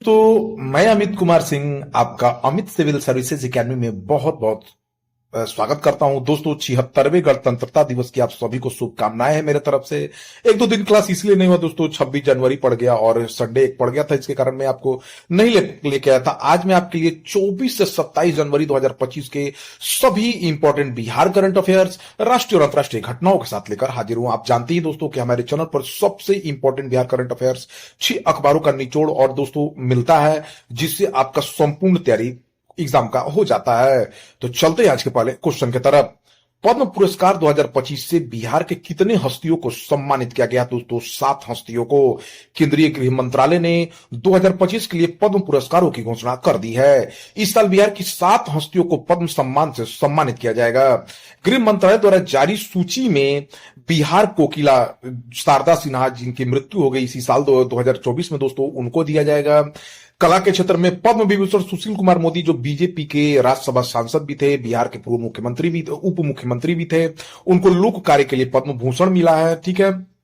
तो मैं अमित कुमार सिंह आपका अमित सिविल सर्विसेज एकेडमी में बहुत बहुत स्वागत करता हूं। दोस्तों 76वें गणतंत्रता दिवस की आप सभी को शुभकामनाएं हैं मेरे तरफ से। एक दो दिन क्लास इसलिए नहीं हुआ दोस्तों, 26 जनवरी पड़ गया और संडे एक पड़ गया था, इसके कारण मैं आपको नहीं लेके आया था। आज मैं आपके लिए 24 से 27 जनवरी 2025 के सभी इंपॉर्टेंट बिहार करंट अफेयर्स, राष्ट्रीय और अंतर्राष्ट्रीय घटनाओं के साथ लेकर हाजिर हूं। आप जानते ही दोस्तों कि हमारे चैनल पर सबसे इंपॉर्टेंट बिहार करंट अफेयर्स 6 अखबारों का निचोड़ और दोस्तों मिलता है, जिससे आपका संपूर्ण तैयारी एग्जाम का हो जाता है। तो चलते हैं आज के पहले क्वेश्चन की तरफ। पद्म पुरस्कार 2025 से बिहार के कितने हस्तियों को सम्मानित किया गया? दोस्तों 7 हस्तियों को। केंद्रीय गृह मंत्रालय ने 2025 के लिए पद्म पुरस्कारों की घोषणा कर दी है। इस साल बिहार की 7 हस्तियों को पद्म सम्मान से सम्मानित किया जाएगा। गृह मंत्रालय द्वारा जारी सूची में बिहार कोकिला शारदा सिन्हा, जिनकी मृत्यु हो गई इसी साल 2024 में दोस्तों, उनको दिया जाएगा। कला के क्षेत्र में पद्म विभूषण सुशील कुमार मोदी, जो बीजेपी के राज्यसभा सांसद भी थे, बिहार के पूर्व मुख्यमंत्री भी, उप मुख्यमंत्री भी थे, उनको लोक कार्य के लिए पद्म भूषण मिला है। ठीक है।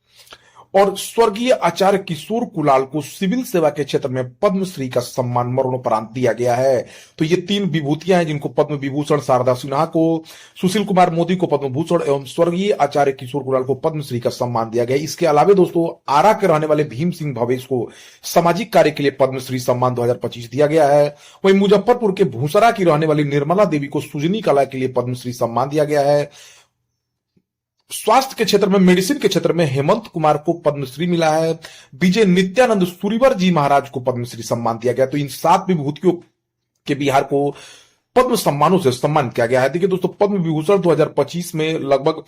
और स्वर्गीय आचार्य किशोर कुलाल को सिविल सेवा के क्षेत्र में पद्मश्री का सम्मान मरणोपरांत दिया गया है। तो ये 3 विभूतियां हैं जिनको पद्म विभूषण शारदा सिन्हा को, सुशील कुमार मोदी को पद्म भूषण एवं स्वर्गीय आचार्य किशोर कुलाल को पद्मश्री का सम्मान दिया गया। इसके अलावा दोस्तों आरा के रहने वाले भीम सिंह भवेश को सामाजिक कार्य के लिए पद्मश्री सम्मान 2025 दिया गया है। वहीं मुजफ्फरपुर के भूसरा की रहने वाली निर्मला देवी को सृजनी कला के लिए पद्मश्री सम्मान दिया गया है। स्वास्थ्य के क्षेत्र में, मेडिसिन के क्षेत्र में हेमंत कुमार को पद्मश्री मिला है। विजय नित्यानंद सूरीवर जी महाराज को पद्मश्री सम्मान दिया गया। तो इन 7 विभूतियों के बिहार को पद्म सम्मानों से सम्मानित किया गया है। देखिए दोस्तों, पद्म विभूषण 2025 में लगभग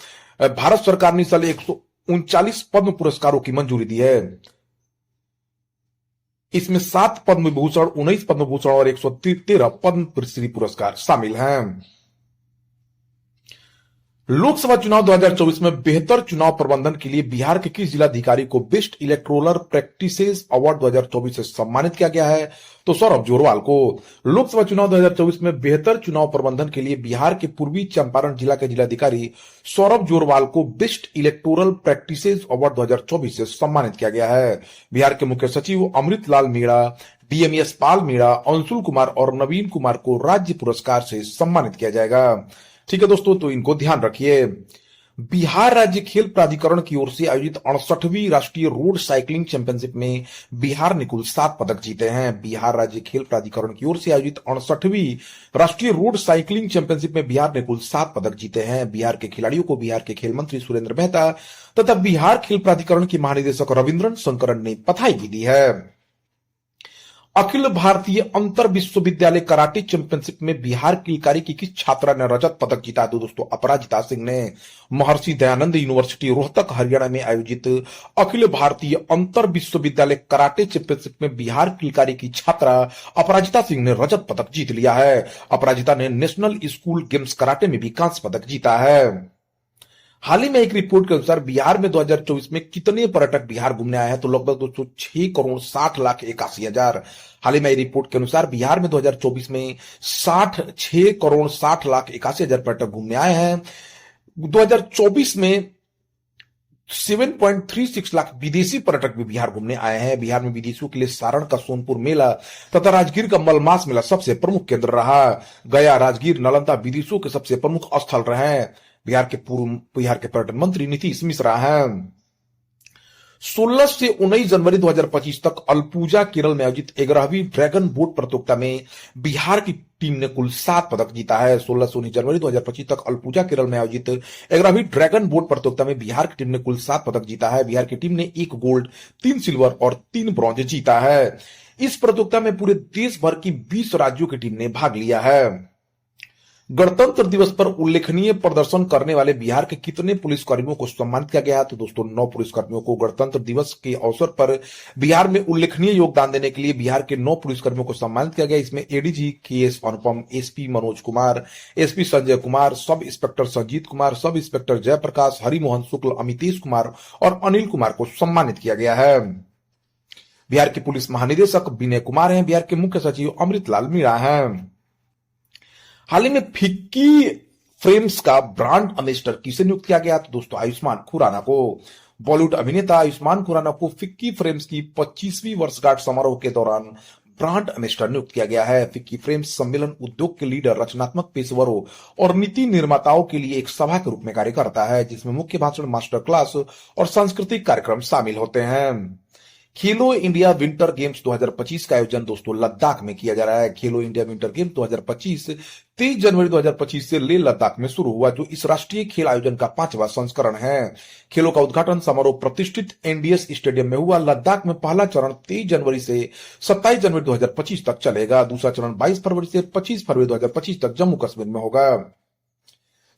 भारत सरकार ने इस साल 139 पद्म पुरस्कारों की मंजूरी दी है। इसमें 7 पद्म विभूषण, 19 पद्म भूषण और 113 पद्मश्री पुरस्कार शामिल हैं। लोकसभा चुनाव 2024 में बेहतर चुनाव प्रबंधन के लिए बिहार के किस जिलाधिकारी को बेस्ट इलेक्टोरल प्रैक्टिसेस अवार्ड 2024 से सम्मानित किया गया है? तो सौरभ जोरवाल को। लोकसभा चुनाव 2024 में बेहतर चुनाव प्रबंधन के लिए बिहार के पूर्वी चंपारण जिला के जिलाधिकारी सौरभ जोरवाल को बेस्ट इलेक्टोरल प्रैक्टिसेस अवार्ड 2024 से सम्मानित किया गया है। बिहार के मुख्य सचिव अमृतलाल मीणा, डीएमएस पाल मीणा, अंशुल कुमार और नवीन कुमार को राज्य पुरस्कार से सम्मानित किया जाएगा। ठीक है दोस्तों, तो इनको ध्यान रखिए। बिहार राज्य खेल प्राधिकरण की ओर से आयोजित 68वीं राष्ट्रीय रोड साइकिलिंग चैंपियनशिप में बिहार ने कुल 7 पदक जीते हैं। बिहार राज्य खेल प्राधिकरण की ओर से आयोजित 68वीं राष्ट्रीय रोड साइकिलिंग चैंपियनशिप में बिहार ने कुल 7 पदक जीते हैं। बिहार के खिलाड़ियों को बिहार के खेल मंत्री सुरेंद्र मेहता तथा बिहार खेल प्राधिकरण के महानिदेशक रविंद्रन शंकरन ने बधाई भी दी है। अखिल भारतीय अंतर विश्वविद्यालय कराटे चैंपियनशिप में बिहार की इकाई की किस छात्रा ने रजत पदक जीता? तो दोस्तों अपराजिता सिंह ने। महर्षि दयानंद यूनिवर्सिटी रोहतक हरियाणा में आयोजित अखिल भारतीय अंतर विश्वविद्यालय कराटे चैंपियनशिप में बिहार की इकाई की छात्रा अपराजिता सिंह ने रजत पदक जीत लिया है। अपराजिता ने नेशनल स्कूल गेम्स कराटे में भी कांस्य पदक जीता है। हाल ही में एक रिपोर्ट के अनुसार बिहार में 2024 में कितने पर्यटक बिहार घूमने आए हैं? तो लगभग दोस्तों 6,60,81,000। हाल ही में रिपोर्ट के अनुसार बिहार में 2024 में 6,60,81,000 पर्यटक घूमने आए हैं। 2024 में 7.36 लाख विदेशी पर्यटक भी बिहार घूमने आए हैं। बिहार में विदेशियों के लिए सारण का सोनपुर मेला तथा राजगीर का मलमास मेला सबसे प्रमुख केंद्र रहा। गया, राजगीर, नालंदा विदेशियों के सबसे प्रमुख स्थल रहे हैं। बिहार के पर्यटन मंत्री नीतीश मिश्रा हैं। 16 से 19 जनवरी 2025 तक अलपूजा केरल में आयोजित 11वीं ड्रैगन बोट प्रतियोगिता में बिहार की टीम ने कुल 7 पदक जीता है। 16 से 19 जनवरी 2025 तक अलपूजा केरल में आयोजित 11वीं ड्रैगन बोट प्रतियोगिता में बिहार की टीम ने कुल 7 पदक जीता है। बिहार की टीम ने 1 गोल्ड, 3 सिल्वर और 3 ब्रॉन्ज जीता है। इस प्रतियोगिता में पूरे देश भर की 20 राज्यों की टीम ने भाग लिया है। गणतंत्र दिवस पर उल्लेखनीय प्रदर्शन करने वाले बिहार के कितने पुलिसकर्मियों को सम्मानित किया गया है? तो दोस्तों 9 पुलिसकर्मियों को गणतंत्र दिवस के अवसर पर बिहार में उल्लेखनीय योगदान देने के लिए बिहार के 9 पुलिसकर्मियों को सम्मानित किया गया। इसमें एडीजी के.एस. अनुपम, SP Manoj Kumar, SP Sanjay Kumar, sub inspector Sanjeet Kumar, sub inspector Jayaprakash, Harimohan शुक्ल, अमितेश कुमार और अनिल कुमार को सम्मानित किया गया है। बिहार के पुलिस महानिदेशक विनय कुमार हैं। बिहार के मुख्य सचिव अमृतलाल मीणा हैं। हाल ही में फिक्की फ्रेम्स का ब्रांड एम्बेसडर किसे नियुक्त किया गया? तो दोस्तों आयुष्मान खुराना को। बॉलीवुड अभिनेता आयुष्मान खुराना को फिक्की फ्रेम्स की 25वीं वर्षगांठ समारोह के दौरान ब्रांड एम्बेसडर नियुक्त किया गया है। फिक्की फ्रेम्स सम्मेलन उद्योग के लीडर, रचनात्मक पेशेवरों और नीति निर्माताओं के लिए एक सभा के रूप में कार्य करता है, जिसमें मुख्य भाषण, मास्टर क्लास और सांस्कृतिक कार्यक्रम शामिल होते हैं। खेलो इंडिया विंटर गेम्स 2025 का आयोजन दोस्तों लद्दाख में किया जा रहा है। खेलो इंडिया विंटर गेम्स 2025 23 जनवरी 2025 से लेह लद्दाख में शुरू हुआ, जो इस राष्ट्रीय खेल आयोजन का 5वां संस्करण है। खेलों का उद्घाटन समारोह प्रतिष्ठित एनडीएस स्टेडियम में हुआ। लद्दाख में पहला चरण 23 जनवरी से 27 जनवरी 2025 तक चलेगा। दूसरा चरण 22 फरवरी से 25 फरवरी 2025 तक जम्मू कश्मीर में होगा।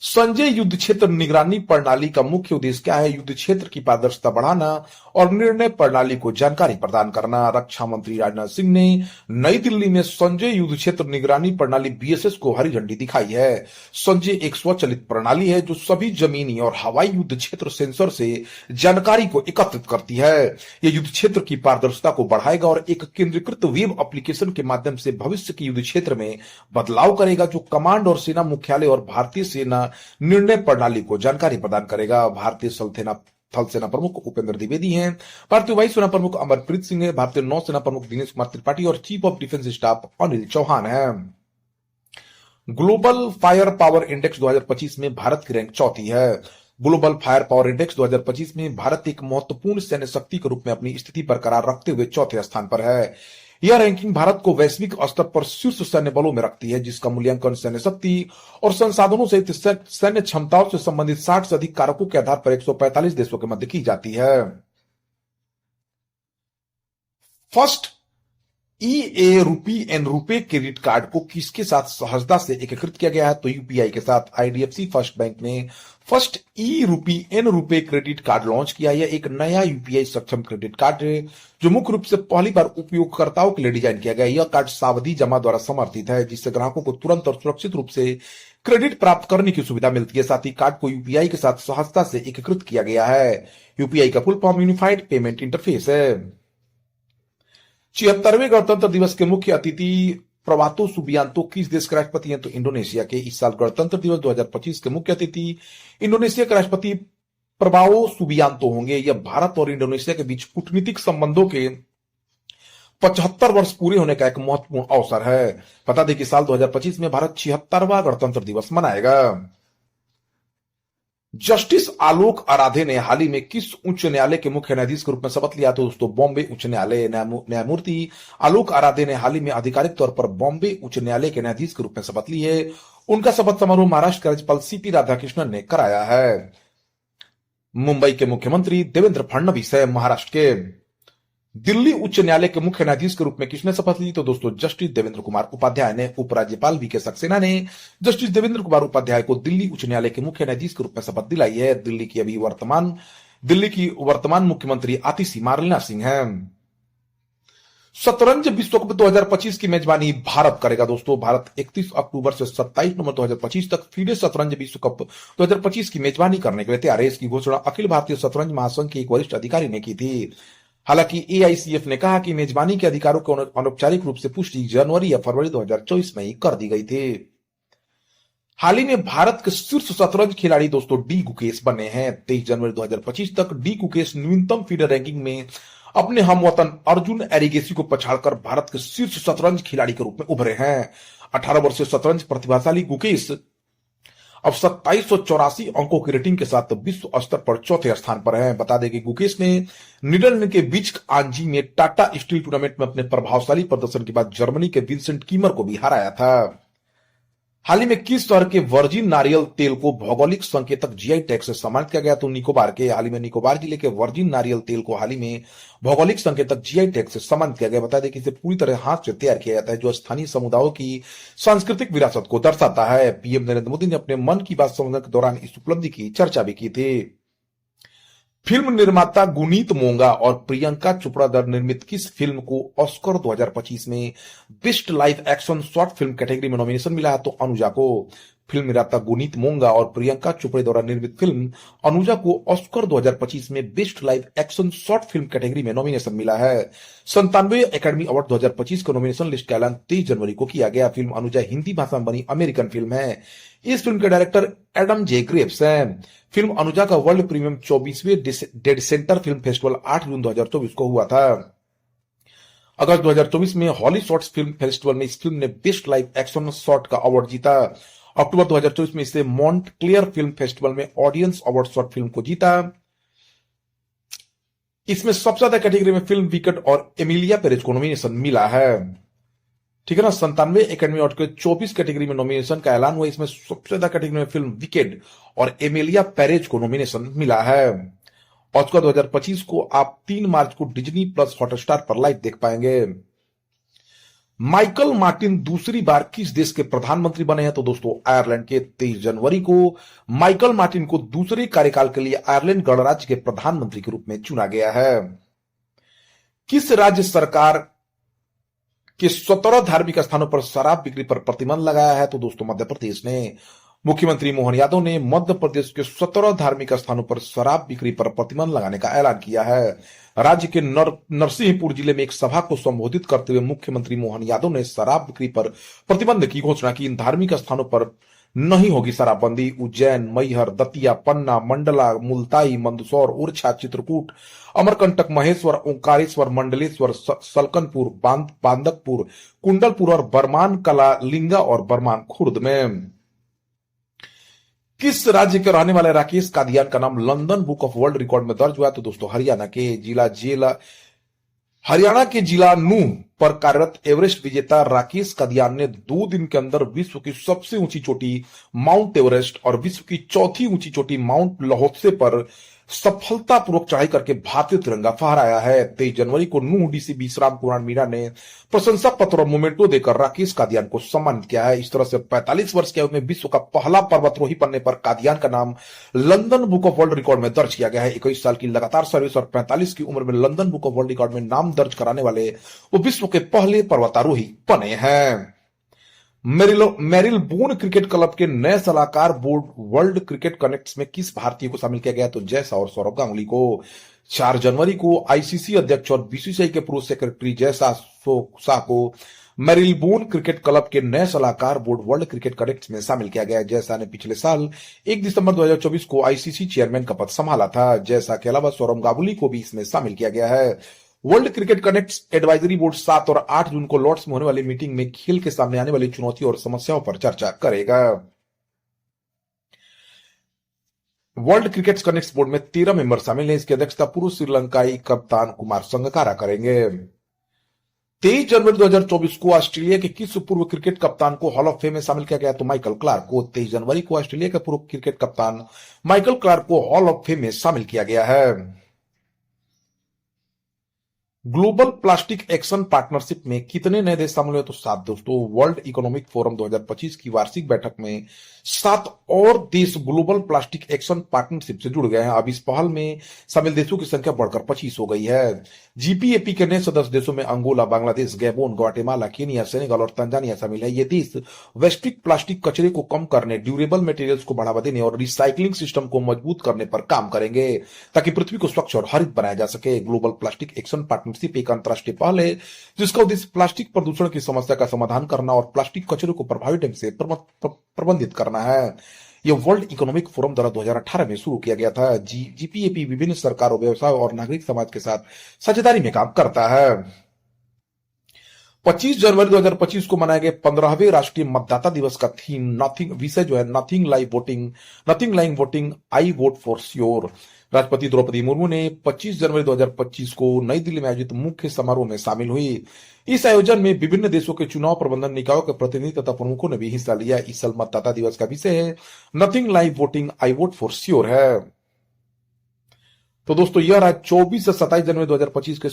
संजय युद्ध क्षेत्र निगरानी प्रणाली का मुख्य उद्देश्य क्या है? युद्ध क्षेत्र की पारदर्शिता बढ़ाना और निर्णय प्रणाली को जानकारी प्रदान करना। रक्षा मंत्री राजनाथ सिंह ने नई दिल्ली में संजय युद्ध क्षेत्र निगरानी प्रणाली बीएसएस को हरी झंडी दिखाई है। संजय एक स्वचालित प्रणाली है जो सभी जमीनी और हवाई युद्ध क्षेत्र सेंसर से जानकारी को एकत्रित करती है। यह युद्ध क्षेत्र की पारदर्शिता को बढ़ाएगा और एक केंद्रीकृत वेब एप्लीकेशन के माध्यम से भविष्य के युद्ध क्षेत्र में बदलाव करेगा, जो कमांड और सेना मुख्यालय और भारतीय सेना निर्णय प्रणाली को जानकारी प्रदान करेगा। भारतीय थल सेना प्रमुख उपेंद्र द्विवेदी हैं, भारतीय वायुसेना प्रमुख अमरप्रीत सिंह है, भारतीय नौसेना प्रमुख दिनेश कुमार त्रिपाठी और chief of defence staff Anil Chauhan है। ग्लोबल फायर पावर इंडेक्स 2025 में भारत की रैंक 4थी है। ग्लोबल फायर पावर इंडेक्स 2025 में भारत एक महत्वपूर्ण सैन्य शक्ति के रूप में अपनी स्थिति बरकरार रखते हुए 4थे स्थान पर है। यह रैंकिंग भारत को वैश्विक स्तर पर शीर्ष सैन्य बलों में रखती है, जिसका मूल्यांकन सैन्य शक्ति और संसाधनों सहित सैन्य क्षमताओं से संबंधित 60 से अधिक कारकों के आधार पर 145 देशों के मध्य की जाती है। फर्स्ट ईए रूपी एन रुपे क्रेडिट कार्ड को किसके साथ सहजता से एकीकृत किया गया है? तो यूपीआई के साथ। आईडीएफसी फर्स्ट बैंक ने first e rupee and RuPay credit card launch किया। यह एक नया यूपीआई सक्षम क्रेडिट कार्ड है जो मुख्य रूप से पहली बार उपयोगकर्ताओं के लिए डिजाइन किया गया। यह कार्ड सावधि जमा द्वारा समर्थित है, जिससे ग्राहकों को तुरंत और सुरक्षित रूप से क्रेडिट प्राप्त करने की सुविधा मिलती है। साथ ही कार्ड को यूपीआई के साथ सहजता से एकीकृत किया गया है। यूपीआई का full form unified payment interface है। 76वें गणतंत्र दिवस के मुख्य अतिथि प्रबातो सुबियांतो किस देश के राष्ट्रपति हैं? तो इंडोनेशिया के। इस साल गणतंत्र दिवस 2025 के मुख्य अतिथि इंडोनेशिया के राष्ट्रपति प्रबाओ सुबियांतो होंगे। यह भारत और इंडोनेशिया के बीच कूटनीतिक संबंधों के 75 वर्ष पूरे होने का एक महत्वपूर्ण अवसर है। बता दें कि साल 2025 में भारत 76वां गणतंत्र दिवस मनाएगा। जस्टिस आलोक आराधे ने हाल ही में किस उच्च न्यायालय के मुख्य न्यायाधीश के रूप में शपथ लिया? तो दोस्तों बॉम्बे उच्च न्यायालय। न्यायमूर्ति आलोक आराधे ने हाल ही में आधिकारिक तौर पर बॉम्बे उच्च न्यायालय के न्यायाधीश के रूप में शपथ ली है। उनका शपथ समारोह महाराष्ट्र के राज्यपाल सीपी राधाकृष्णन ने कराया है। मुंबई के मुख्यमंत्री देवेंद्र फडणवीस है महाराष्ट्र के। दिल्ली उच्च न्यायालय के मुख्य न्यायाधीश के रूप में किसने शपथ ली? तो दोस्तों जस्टिस देवेंद्र कुमार उपाध्याय ने। उपराज्यपाल वीके सक्सेना ने जस्टिस देवेंद्र कुमार उपाध्याय को दिल्ली उच्च न्यायालय के मुख्य न्यायाधीश के रूप में शपथ दिलाई है। दिल्ली की वर्तमान मुख्यमंत्री आतिशी मार्लेना सिंह हैं। शतरंज विश्व कप 2025 की मेजबानी भारत करेगा। दोस्तों भारत 31 अक्टूबर से 27 नवंबर 2025 तक फीडे शतरंज विश्व कप 2025 की मेजबानी करने के लिए तैयार है। इसकी घोषणा अखिल भारतीय शतरंज महासंघ के एक वरिष्ठ अधिकारी ने की थी। हालांकि एआईसीएफ ने कहा कि मेजबानी के अधिकारों की अनौपचारिक रूप से पुष्टि जनवरी या फरवरी 2024 में ही कर दी गई थी। हाल ही में भारत के शीर्ष शतरंज खिलाड़ी दोस्तों डी गुकेश बने हैं। 23 जनवरी 2025 तक डी गुकेश न्यूनतम फीडर रैंकिंग में अपने हमवतन अर्जुन एरिगेसी को पछाड़कर भारत के शीर्ष शतरंज खिलाड़ी के रूप में उभरे हैं। 18 वर्षीय शतरंज प्रतिभाशाली गुकेश अब 2784 अंकों की रेटिंग के साथ विश्व स्तर पर 4थे स्थान पर हैं। बता दें कि गुकेश ने नीदरलैंड के बीच आंजी में टाटा स्टील टूर्नामेंट में अपने प्रभावशाली प्रदर्शन के बाद जर्मनी के विंसेंट कीमर को भी हराया था। हाल ही में किस शहर के वर्जिन नारियल तेल को भौगोलिक संकेतक जीआई टैग से सम्मानित किया गया? तो निकोबार के। हाल ही में निकोबार जिले के वर्जिन नारियल तेल को हाल ही में भौगोलिक संकेतक जीआई टैग से सम्मानित किया गया। बता दें कि इसे पूरी तरह हाथ से तैयार किया जाता है, जो स्थानीय समुदायों की सांस्कृतिक विरासत को दर्शाता है। पीएम नरेंद्र मोदी ने अपने मन की बात संवाद के दौरान इस उपलब्धि की चर्चा भी की थी। फिल्म निर्माता गुनीत मोंगा और प्रियंका चोपड़ा द्वारा निर्मित किस फिल्म को ऑस्कर 2025 में best live action short film category में नॉमिनेशन मिला है? तो अनुजा को। फिल्म निर्माता गुनीत मोंगा और प्रियंका चोपड़ा द्वारा निर्मित फिल्म अनुजा को ऑस्कर 2025 में best live action short film category में नॉमिनेशन मिला है। 97वें एकेडमी अवार्ड 2025 का नॉमिनेशन लिस्ट का ऐलान 23 जनवरी को किया गया। फिल्म अनुजा हिंदी भाषा में बनी अमेरिकन फिल्म है। इस फिल्म के डायरेक्टर एडम जे ग्रेव्स हैं। फिल्म अनुजा का वर्ल्ड प्रीमियम 24वें डेड सेंटर फिल्म फेस्टिवल 8 जून 2024 को हुआ था। अगस्त 2024 में हॉली शॉर्ट्स फिल्म फेस्टिवल में इस फिल्म ने बेस्ट लाइव एक्शन शॉर्ट का अवार्ड जीता। अक्टूबर 2024 में इसे मॉन्ट क्लियर फिल्म फेस्टिवल में ऑडियंस अवार्ड शॉर्ट फिल्म को जीता। इसमें सबसे ज्यादा कैटेगरी में फिल्म विकेट और एमिलिया पेरेज को नॉमिनेशन मिला है। ठीक है ना, 97 एकेडमी अवार्ड के 24 कैटेगरी में नॉमिनेशन का ऐलान हुआ। इसमें सबसे ज्यादा कैटेगरी में फिल्म विकेट और एमिलिया पेरेज को नॉमिनेशन मिला है। ऑस्कर 2025 को आप 3 मार्च को डिज्नी प्लस हॉटस्टार पर लाइव देख पाएंगे। माइकल मार्टिन दूसरी बार किस देश के प्रधानमंत्री बने हैं? तो दोस्तों आयरलैंड के 23 जनवरी को माइकल मार्टिन को दूसरे कार्यकाल के लिए आयरलैंड गणराज्य के प्रधानमंत्री के रूप में चुना गया है। किस राज्य सरकार के 17 धार्मिक स्थानों पर शराब बिक्री पर प्रतिबंध लगाया है? तो दोस्तों मध्य प्रदेश ने। मुख्यमंत्री मोहन यादव ने मध्य प्रदेश के 17 धार्मिक स्थानों पर शराब बिक्री पर प्रतिबंध लगाने का ऐलान किया है। राज्य के नरसिंहपुर जिले में एक सभा को संबोधित करते हुए मुख्यमंत्री मोहन यादव ने शराब बिक्री पर प्रतिबंध की घोषणा की। इन धार्मिक स्थानों पर नहीं होगी शराबबंदी। उज्जैन, मैहर, दतिया, पन्ना, मंडला, मुलताई, मंदसौर, ओरछा, चित्रकूट, अमरकंटक, महेश्वर, ओंकारेश्वर, मंडलेश्वर, सलकनपुर, बांदकपुर, कुंडलपुर और बरमान कला, लिंगा और बरमान खुर्द में। किस राज्य के रहने वाले राकेश कादियान का नाम London book of world record में दर्ज हुआ? तो दोस्तों हरियाणा के जिला नूह पर कार्यरत एवरेस्ट विजेता राकेश कादियान ने 2 दिन के अंदर विश्व की सबसे ऊंची चोटी माउंट एवरेस्ट और विश्व की चौथी ऊंची चोटी माउंट लहोत्से पर सफलतापूर्वक चढ़ाई करके भारतीय तिरंगा फहराया है। 23 जनवरी को नूह डीसी विश्राम कुमार मीणा ने प्रशंसा पत्र और मोमेंटो देकर राकेश कादियान को सम्मानित किया है। इस तरह से 45 वर्ष की आयु में विश्व का पहला पर्वतारोही बनने पर कादियान का नाम London book of world record में दर्ज किया गया है। 21 साल की लगातार सर्विस और 45 की उम्र में London book of world record में नाम दर्ज कराने वाले वो विश्व के पहले पर्वतारोही बने हैं। मेरिल बोन क्रिकेट क्लब के नए सलाहकार बोर्ड वर्ल्ड क्रिकेट कनेक्ट्स में किस भारतीय को शामिल किया गया? तो जय शाह और सौरव गांगुली को। 4 जनवरी को आईसीसी अध्यक्ष और बीसीसीआई के पूर्व सेक्रेटरी जय शाह को मेरिल बोन क्रिकेट क्लब के नए सलाहकार बोर्ड वर्ल्ड क्रिकेट कनेक्ट्स में शामिल किया गया। जय शाह ने पिछले साल 1 दिसंबर 2024 को आईसीसी चेयरमैन का पद संभाला था। जय शाह के अलावा सौरव गांगुली को भी इसमें शामिल किया गया है। World cricket connects advisory board 7 और 8 जून को लॉर्ड्स में होने वाली मीटिंग में खेल के सामने आने वाली चुनौतियों और समस्याओं पर चर्चा करेगा। वर्ल्ड क्रिकेट कनेक्ट्स बोर्ड में 13 मेंबर शामिल हैं। इसकी अध्यक्षता पूर्व श्रीलंकाई कप्तान कुमार संगकारा करेंगे। 23 जनवरी 2024 को ऑस्ट्रेलिया के किस पूर्व क्रिकेट कप्तान को हॉल ऑफ फेम में शामिल किया गया? तो माइकल क्लार्क को। 23 जनवरी को ऑस्ट्रेलिया के पूर्व क्रिकेट कप्तान माइकल क्लार्क को हॉल ऑफ फेम में शामिल किया गया है। ग्लोबल प्लास्टिक एक्शन पार्टनरशिप में कितने नए देश शामिल हुए? तो 7 दोस्तों। वर्ल्ड इकोनॉमिक फोरम 2025 की वार्षिक बैठक में 7 और देश ग्लोबल प्लास्टिक एक्शन पार्टनरशिप से जुड़ गए हैं। अब इस पहल में शामिल देशों की संख्या बढ़कर 25 हो गई है। जीपीएपी के नए सदस्य देशों में Angola, Bangladesh, Gabon, Guatemala, Kenya, Senegal और तंजानिया शामिल है। ये देश वैश्विक प्लास्टिक कचरे को कम करने, ड्यूरेबल मटेरियल्स को बढ़ावा देने और रिसाइकलिंग सिस्टम को मजबूत करने पर काम करेंगे ताकि पृथ्वी को स्वच्छ और हरित बनाया जा सके। ग्लोबल प्लास्टिक एक्शन पार्टनरशिप एक अंतर्राष्ट्रीय पहल है जिसका उद्देश्य प्लास्टिक प्रदूषण की समस्या का समाधान करना और प्लास्टिक कचरे को प्रभावी ढंग से प्रबंधित करना है। यह वर्ल्ड इकोनॉमिक फोरम द्वारा 2018 में शुरू किया गया था। जीपीएपी विभिन्न सरकारों, व्यवसाय और नागरिक समाज के साथ साझेदारी में काम करता है। 25 जनवरी 2025 को मनाए गए 15वें राष्ट्रीय मतदाता दिवस का थीम विषय जो है nothing like voting I vote for sure. राष्ट्रपति द्रौपदी मुर्मू ने 25 जनवरी 2025 को नई दिल्ली में आयोजित मुख्य समारोह में शामिल हुई। इस आयोजन में विभिन्न देशों के चुनाव प्रबंधन निकायों के प्रतिनिधि तथा प्रमुखों ने भी हिस्सा लिया। इस साल मतदाता दिवस का विषय है nothing like voting I vote for sure है। तो दोस्तों यह रहा 24 से 27 जनवरी 2025 के